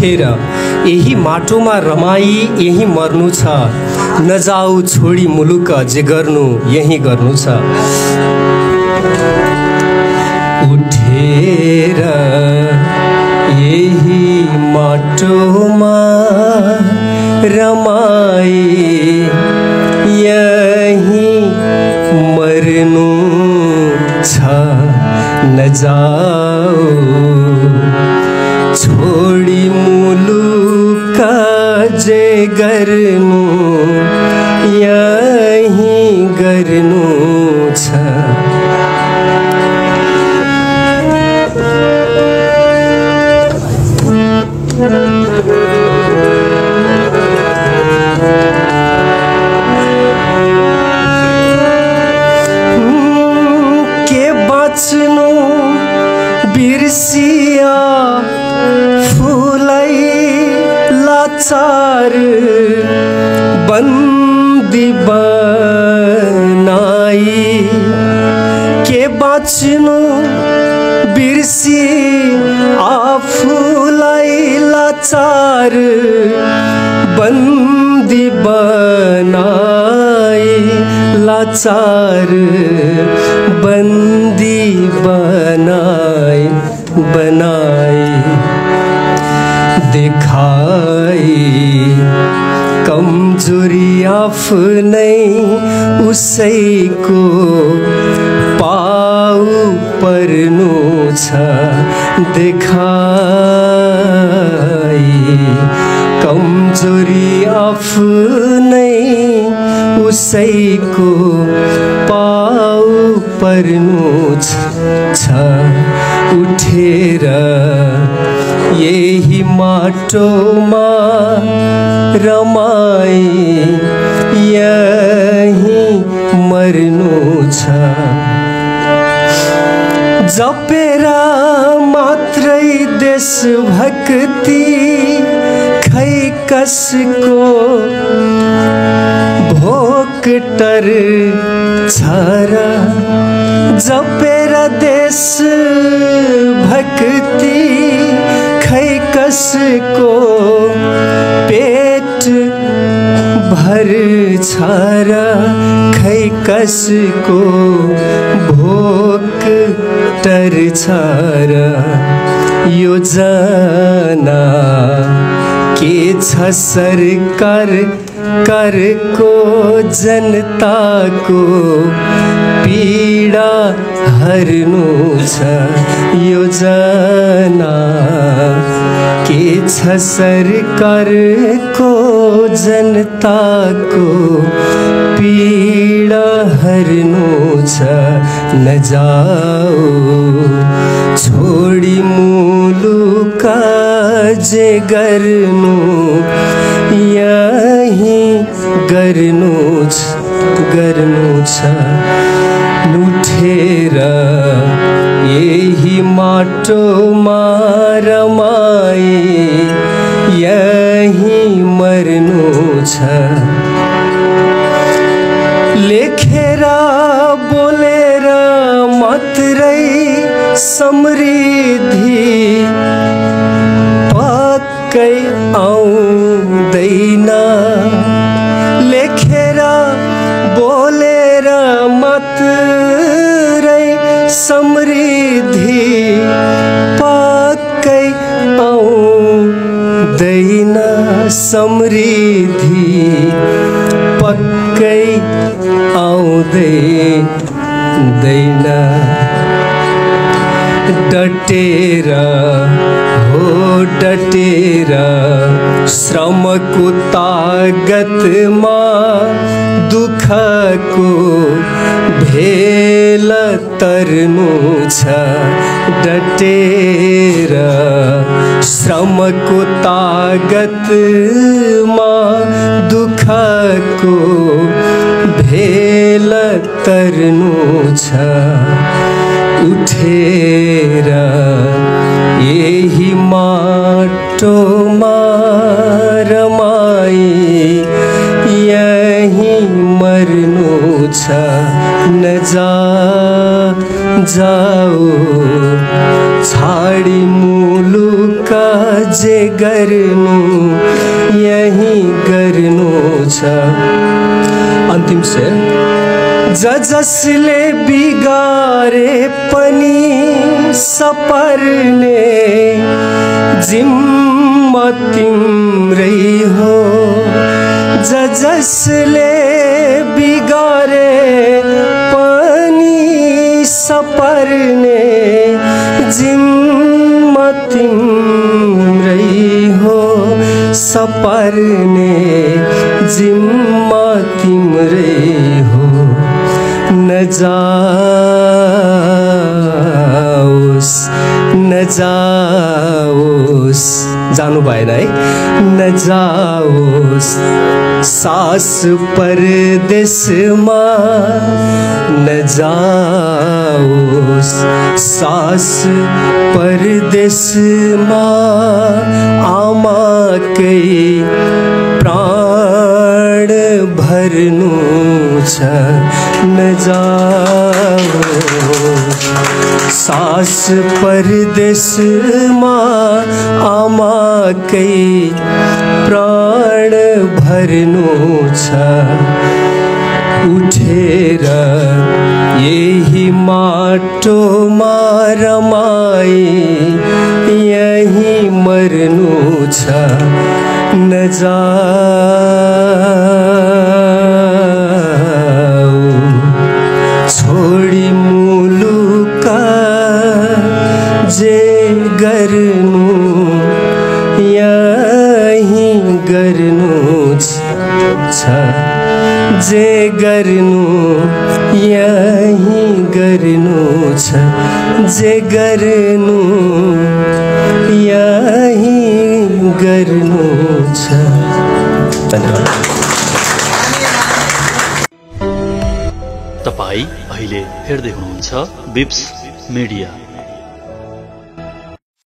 उठेर यही माटोमा रमाई यही मर्नु छ, नजाऊ छोडी मुलुक जे गर्नु यही गर्नु छ। उठेर यही माटोमा रमाई यही मर्नु छ, नजाऊ छोडी मुलुक जे गर्नु यही गर्नु छ। के बाँच्नु बिर्सिया फुलै लाचार बन्दी बनाई, के बाँच्नु बिर्सी आफूलाई लाचार बन्दी बनाई, लाचार बन्दी बनाई देखाई कमजोरी आफ्नै उसैको पाउ पर्नु छ, देखाई कमजोरी आफ्नै उसैको पाउ पर्नु छ। उठेर यही माटोमा रमाई यही मर्नु छ। जपेर मात्रै देशभक्ति खै कसको भोक टर छ र, जपेर देशभक्ति खै कसको पेट भर छ र, खै कसको भोक टर छ र। योजना के छ सरकार करको जनताको पीडा हर्नु छ। योजना के छ सरकारको जनताको पीडा हर्नु छ, नजाऊ छोडी मुलुक जे गर्नु यही गर्नु छ। उठेर यही माटोमा रमाई यही मर्नु छ। लेखेर बोलेर मात्रै समृद्धि पक्कै आउँदैन, लेखेर बोलेर मात्रै समृद्धि पक्कै आउँदैन, समृद्धि पक्कै आउँदैन। डटेर हो डटेर श्रमको तागतमा दुःखको भेल तर्नु छ। डटेर श्रमको तागतमा दुःखको भेल तर्नु छ। उठेर यही माटोमा रमाई यही मर्नु छ। नजाऊ छाडी मुलुक जे गर्नु यही गर्नु छ। अन्तिम शेर। जसले बिगारे पनि सपर्ने जिम्मा तिम्रै हो। जसले बिगारे पनि सपर्ने जिम्मा तिम्रै हो। सपर्ने जिम्मा तिम्रै हो। न जाओस् जानु भएन है। न जाओस् सास परदेशमा। न जाओस् सास परदेशमा। आमाकै प्राण भर्नु छ। न जाओस् सास परदेशमा। आमाकै प्राण भर्नु छ। उठेर यही माटोमा रमाई यही मर्नु छ। न छोडी मुलुक जे गर्नु यही गर्नु छ। जे गर्नु यही गर्नु छ। जे गर्नु यही गर्नु छ। धन्यवाद। तपाईं अहिले हेर्दै हुनुहुन्छ बिप्स मिडिया।